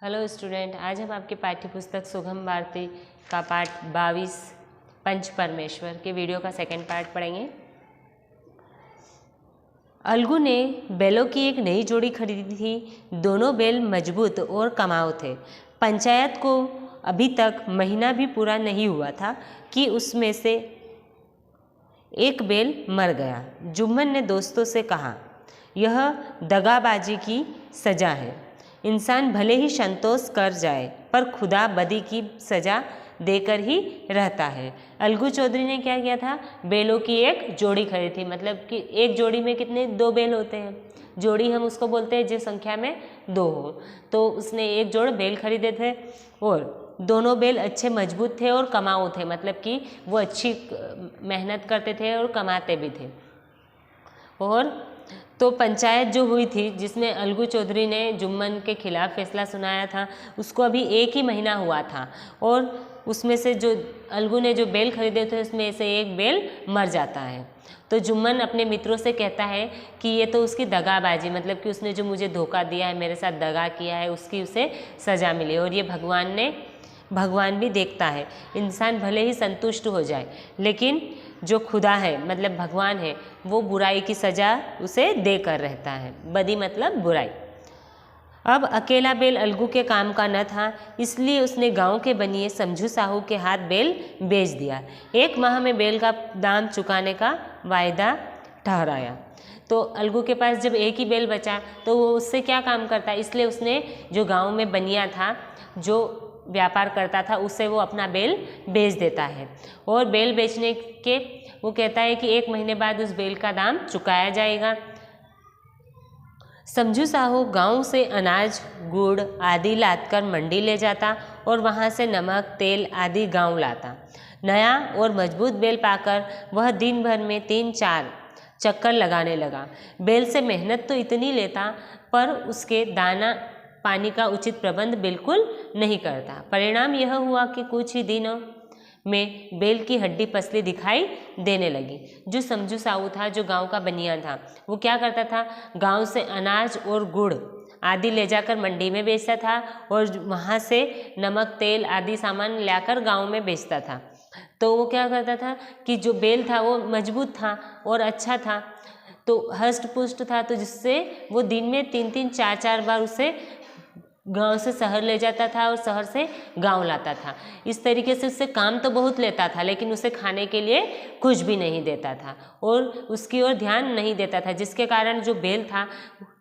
Hello student, आज हम आपके पाठ्य पुस्तक सुगम भारती का पाठ 22 पंच परमेश्वर के वीडियो का सेकंड पार्ट पढ़ेंगे। अलगू ने बैलों की एक नई जोड़ी खरीदी थी। दोनों बैल मजबूत और कमाऊ थे। पंचायत को अभी तक महीना भी पूरा नहीं हुआ था कि उसमें से एक बैल मर गया। जुम्मन ने दोस्तों से कहा, यह दगाबाजी की सज़ा है। इंसान भले ही संतोष कर जाए पर खुदा बदी की सज़ा देकर ही रहता है। अलगू चौधरी ने क्या किया था, बैलों की एक जोड़ी खरीदी थी। मतलब कि एक जोड़ी में कितने, 2 बैल होते हैं। जोड़ी हम उसको बोलते हैं जिस संख्या में 2 हो। तो उसने एक जोड़ बैल खरीदे थे और दोनों बैल अच्छे मजबूत थे और कमाऊ थे। मतलब कि वो अच्छी मेहनत करते थे और कमाते भी थे। और तो पंचायत जो हुई थी जिसमें अलगू चौधरी ने जुम्मन के खिलाफ फैसला सुनाया था, उसको अभी 1 ही महीना हुआ था और उसमें से जो अलगू ने जो बैल खरीदे थे उसमें से एक बैल मर जाता है। तो जुम्मन अपने मित्रों से कहता है कि ये तो उसकी दगाबाजी, मतलब कि उसने जो मुझे धोखा दिया है, मेरे साथ दगा किया है, उसकी उसे सज़ा मिली। और ये भगवान भी देखता है। इंसान भले ही संतुष्ट हो जाए लेकिन जो खुदा है मतलब भगवान है, वो बुराई की सज़ा उसे देकर रहता है। बदी मतलब बुराई। अब अकेला बैल अलगू के काम का न था, इसलिए उसने गांव के बनिए समझू साहू के हाथ बैल बेच दिया। 1 माह में बैल का दाम चुकाने का वायदा ठहराया। तो अलगू के पास जब 1 ही बैल बचा तो वो उससे क्या काम करता, इसलिए उसने जो गांव में बनिया था, जो व्यापार करता था, उससे वो अपना बैल बेच देता है। और बैल बेचने के वो कहता है कि 1 महीने बाद उस बैल का दाम चुकाया जाएगा। समझू साहू गांव से अनाज, गुड़ आदि लादकर मंडी ले जाता और वहां से नमक, तेल आदि गांव लाता। नया और मजबूत बैल पाकर वह दिन भर में 3-4 चक्कर लगाने लगा। बैल से मेहनत तो इतनी लेता पर उसके दाना पानी का उचित प्रबंध बिल्कुल नहीं करता। परिणाम यह हुआ कि कुछ ही दिनों में बैल की हड्डी पसली दिखाई देने लगी। जो समझू साहू था, जो गांव का बनिया था, वो क्या करता था, गांव से अनाज और गुड़ आदि ले जाकर मंडी में बेचता था और वहाँ से नमक, तेल आदि सामान लाकर गांव में बेचता था। तो वो क्या करता था कि जो बैल था वो मजबूत था और अच्छा था, तो हष्ट पुष्ट था, तो जिससे वो दिन में 3-3, 4-4 बार उसे गांव से शहर ले जाता था और शहर से गांव लाता था। इस तरीके से उससे काम तो बहुत लेता था लेकिन उसे खाने के लिए कुछ भी नहीं देता था और उसकी ओर ध्यान नहीं देता था, जिसके कारण जो बैल था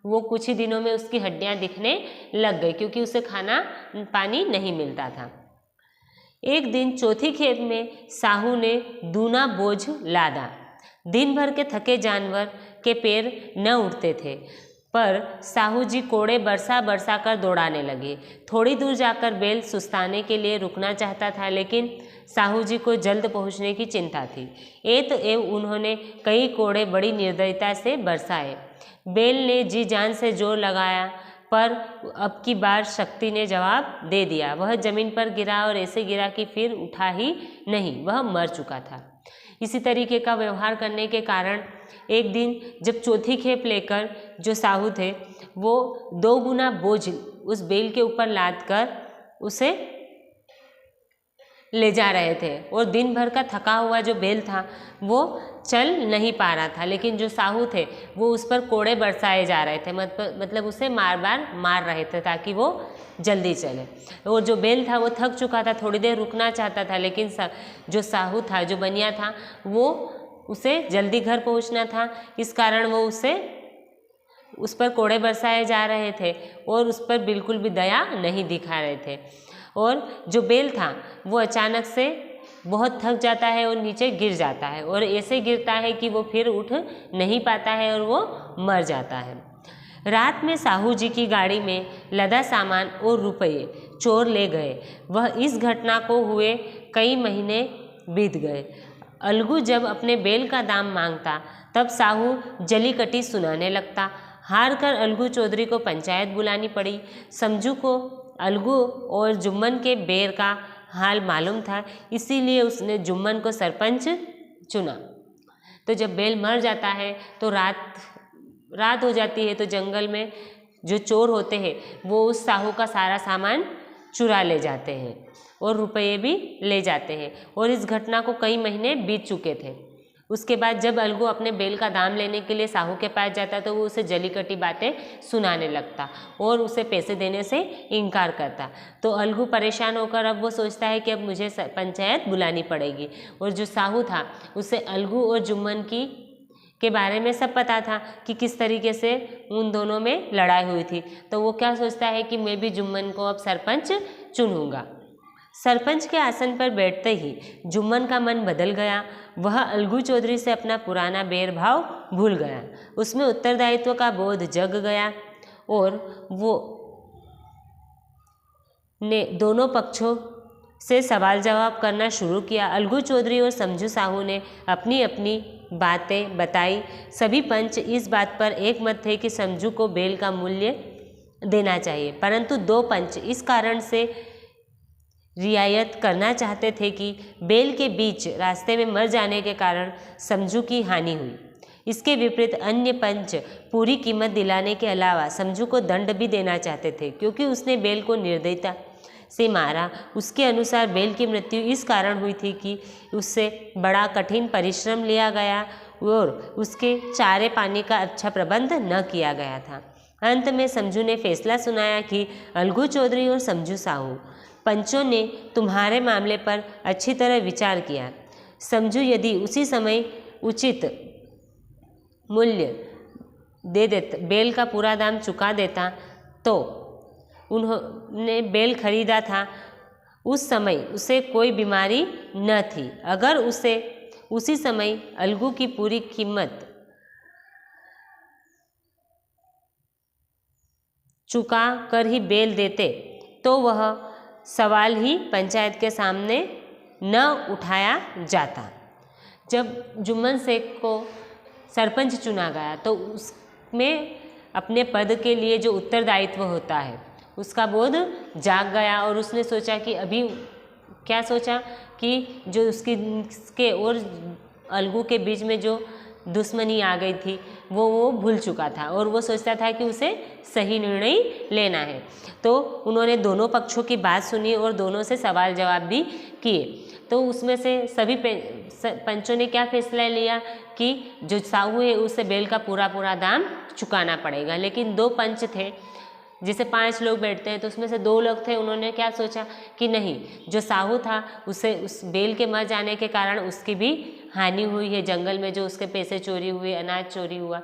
वो कुछ ही दिनों में उसकी हड्डियां दिखने लग गई क्योंकि उसे खाना पानी नहीं मिलता था। एक दिन चौथी खेत में साहू ने दूना बोझ लादा। दिन भर के थके जानवर के पैर न उठते थे पर साहू जी कोड़े बरसा बरसा कर दौड़ाने लगे। थोड़ी दूर जाकर बैल सुस्ताने के लिए रुकना चाहता था लेकिन साहू जी को जल्द पहुंचने की चिंता थी। उन्होंने कई कोड़े बड़ी निर्दयता से बरसाए। बैल ने जी जान से जोर लगाया पर अब की बार शक्ति ने जवाब दे दिया। वह जमीन पर गिरा और ऐसे गिरा कि फिर उठा ही नहीं, वह मर चुका था। इसी तरीके का व्यवहार करने के कारण एक दिन जब चौथी खेप लेकर जो साहू थे वो 2 गुना बोझ उस बैल के ऊपर लाद कर उसे ले जा रहे थे और दिन भर का थका हुआ जो बैल था वो चल नहीं पा रहा था, लेकिन जो साहू थे वो उस पर कोड़े बरसाए जा रहे थे, मतलब उसे मार रहे थे ताकि वो जल्दी चले। और जो बैल था वो थक चुका था, थोड़ी देर रुकना चाहता था लेकिन जो साहू था, जो बनिया था, वो उसे जल्दी घर पहुंचना था, इस कारण वो उस पर कोड़े बरसाए जा रहे थे और उस पर बिल्कुल भी दया नहीं दिखा रहे थे। और जो बैल था वो अचानक से बहुत थक जाता है और नीचे गिर जाता है और ऐसे गिरता है कि वो फिर उठ नहीं पाता है और वो मर जाता है। रात में साहू जी की गाड़ी में लदा सामान और रुपये चोर ले गए। वह इस घटना को हुए कई महीने बीत गए। अलगू जब अपने बैल का दाम मांगता तब साहू जली कटी सुनाने लगता। हार कर अलगू चौधरी को पंचायत बुलानी पड़ी। समझू को अलगू और जुम्मन के बैर का हाल मालूम था, इसीलिए उसने जुम्मन को सरपंच चुना। तो जब बैल मर जाता है तो रात हो जाती है, तो जंगल में जो चोर होते हैं वो उस साहू का सारा सामान चुरा ले जाते हैं और रुपये भी ले जाते हैं। और इस घटना को कई महीने बीत चुके थे। उसके बाद जब अलगू अपने बेल का दाम लेने के लिए साहू के पास जाता तो वो उसे जली कटी बातें सुनाने लगता और उसे पैसे देने से इनकार करता। तो अलगू परेशान होकर अब वो सोचता है कि अब मुझे पंचायत बुलानी पड़ेगी। और जो साहू था उसे अलगू और जुम्मन के बारे में सब पता था कि किस तरीके से उन दोनों में लड़ाई हुई थी। तो वो क्या सोचता है कि मैं भी जुम्मन को अब सरपंच चुनूंगा। सरपंच के आसन पर बैठते ही जुम्मन का मन बदल गया। वह अलगू चौधरी से अपना पुराना बैरभाव भूल गया। उसमें उत्तरदायित्व का बोध जग गया और वो ने दोनों पक्षों से सवाल जवाब करना शुरू किया। अलगू चौधरी और समझू साहू ने अपनी अपनी बातें बताई। सभी पंच इस बात पर एक मत थे कि समझू को बेल का मूल्य देना चाहिए, परंतु दो पंच इस कारण से रियायत करना चाहते थे कि बेल के बीच रास्ते में मर जाने के कारण समझू की हानि हुई। इसके विपरीत अन्य पंच पूरी कीमत दिलाने के अलावा समझू को दंड भी देना चाहते थे, क्योंकि उसने बेल को निर्दयता से मारा। उसके अनुसार बेल की मृत्यु इस कारण हुई थी कि उससे बड़ा कठिन परिश्रम लिया गया और उसके चारे पानी का अच्छा प्रबंध न किया गया था। अंत में समझू ने फैसला सुनाया कि अलगू चौधरी और समझू साहू, पंचों ने तुम्हारे मामले पर अच्छी तरह विचार किया। समझू यदि उसी समय उचित मूल्य दे देता, बेल का पूरा दाम चुका देता, तो उन्होंने बेल खरीदा था उस समय उसे कोई बीमारी न थी। अगर उसे उसी समय अलगू की पूरी कीमत चुका कर ही बेल देते तो वह सवाल ही पंचायत के सामने न उठाया जाता। जब जुम्मन शेख को सरपंच चुना गया तो उसमें अपने पद के लिए जो उत्तरदायित्व होता है उसका बोध जाग गया और उसने सोचा कि अभी क्या सोचा कि जो उसके और अलगू के बीच में जो दुश्मनी आ गई थी वो भूल चुका था और वो सोचता था कि उसे सही निर्णय लेना है। तो उन्होंने दोनों पक्षों की बात सुनी और दोनों से सवाल जवाब भी किए। तो उसमें से सभी पंचों ने क्या फैसला लिया कि जो साहू है उसे बेल का पूरा दाम चुकाना पड़ेगा। लेकिन दो पंच थे, जैसे 5 लोग बैठते हैं तो उसमें से 2 लोग थे, उन्होंने क्या सोचा कि नहीं, जो साहू था उसे उस बेल के मर जाने के कारण उसकी भी हानि हुई है। जंगल में जो उसके पैसे चोरी हुए, अनाज चोरी हुआ,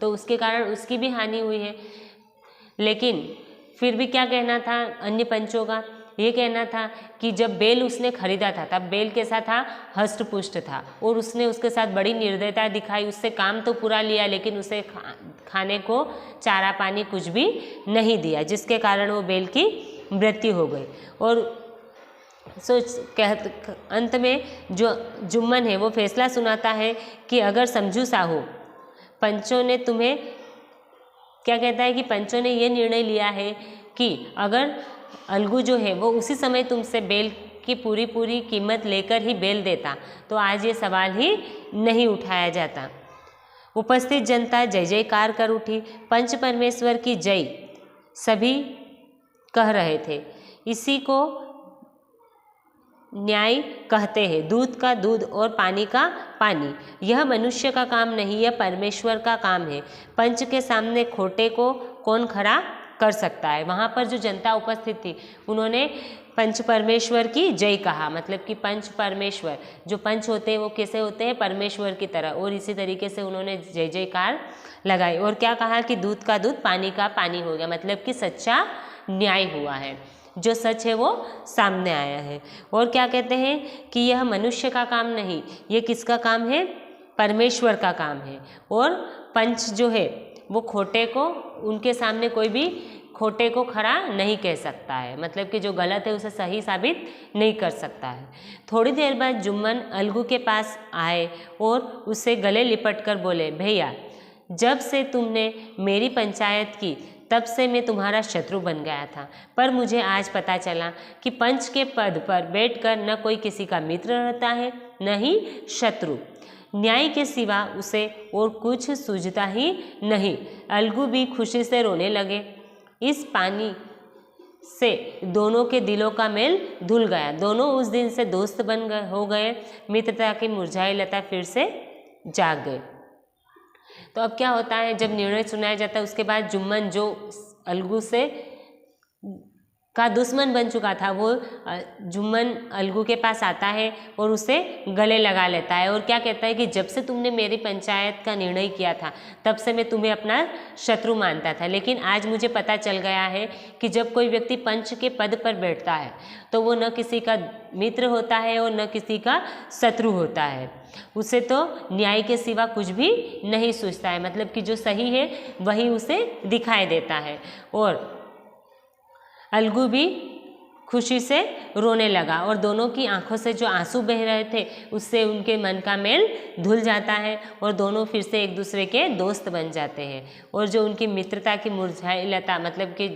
तो उसके कारण उसकी भी हानि हुई है। लेकिन फिर भी क्या कहना था अन्य पंचों का, ये कहना था कि जब बेल उसने खरीदा था तब बेल कैसा था, हष्ट पुष्ट था और उसने उसके साथ बड़ी निर्दयता दिखाई। उससे काम तो पूरा लिया लेकिन उसे खाने को चारा पानी कुछ भी नहीं दिया, जिसके कारण वो बेल की मृत्यु हो गई। और अंत में जो जुम्मन है वो फैसला सुनाता है कि अगर समझू साहू, पंचों ने तुम्हें क्या कहता है कि पंचों ने ये निर्णय लिया है कि अगर अलगू जो है वो उसी समय तुमसे बेल की पूरी कीमत लेकर ही बेल देता तो आज ये सवाल ही नहीं उठाया जाता। उपस्थित जनता जय जयकार कर उठी। पंच परमेश्वर की जय सभी कह रहे थे। इसी को न्याय कहते हैं। दूध का दूध और पानी का पानी, यह मनुष्य का काम नहीं, यह परमेश्वर का काम है। पंच के सामने खोटे को कौन खड़ा कर सकता है। वहाँ पर जो जनता उपस्थित थी उन्होंने पंच परमेश्वर की जय कहा, मतलब कि पंच परमेश्वर, जो पंच होते हैं वो कैसे होते हैं, परमेश्वर की तरह, और इसी तरीके से उन्होंने जय जयकार लगाई। और क्या कहा कि दूध का दूध पानी का पानी हो गया, मतलब कि सच्चा न्याय हुआ है, जो सच है वो सामने आया है। और क्या कहते हैं कि यह मनुष्य का काम नहीं, ये किसका काम है, परमेश्वर का काम है। और पंच जो है वो खोटे को, उनके सामने कोई भी खोटे को खड़ा नहीं कह सकता है, मतलब कि जो गलत है उसे सही साबित नहीं कर सकता है। थोड़ी देर बाद जुम्मन अलगू के पास आए और उससे गले लिपट कर बोले, भैया जब से तुमने मेरी पंचायत की तब से मैं तुम्हारा शत्रु बन गया था, पर मुझे आज पता चला कि पंच के पद पर बैठकर न कोई किसी का मित्र रहता है न ही शत्रु। न्याय के सिवा उसे और कुछ सूझता ही नहीं। अलगू भी खुशी से रोने लगे। इस पानी से दोनों के दिलों का मेल धुल गया। दोनों उस दिन से दोस्त हो गए। मित्रता की मुरझाई लता फिर से जाग गई। तो अब क्या होता है, जब निर्णय सुनाया जाता है उसके बाद जुम्मन जो अलगू से का दुश्मन बन चुका था, वो जुम्मन अलगू के पास आता है और उसे गले लगा लेता है और क्या कहता है कि जब से तुमने मेरी पंचायत का निर्णय किया था तब से मैं तुम्हें अपना शत्रु मानता था, लेकिन आज मुझे पता चल गया है कि जब कोई व्यक्ति पंच के पद पर बैठता है तो वो न किसी का मित्र होता है और न किसी का शत्रु होता है। उसे तो न्याय के सिवा कुछ भी नहीं सोचता है, मतलब कि जो सही है वही उसे दिखाई देता है। और अलगू भी खुशी से रोने लगा और दोनों की आंखों से जो आंसू बह रहे थे उससे उनके मन का मेल धुल जाता है और दोनों फिर से एक दूसरे के दोस्त बन जाते हैं। और जो उनकी मित्रता की मुरझाई लता, मतलब कि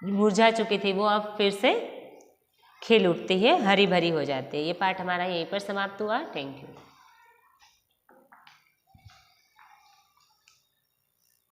मुरझा चुकी थी, वो अब फिर से खिल उठती है, हरी भरी हो जाती है। ये पाठ हमारा यहीं पर समाप्त हुआ। Thank you.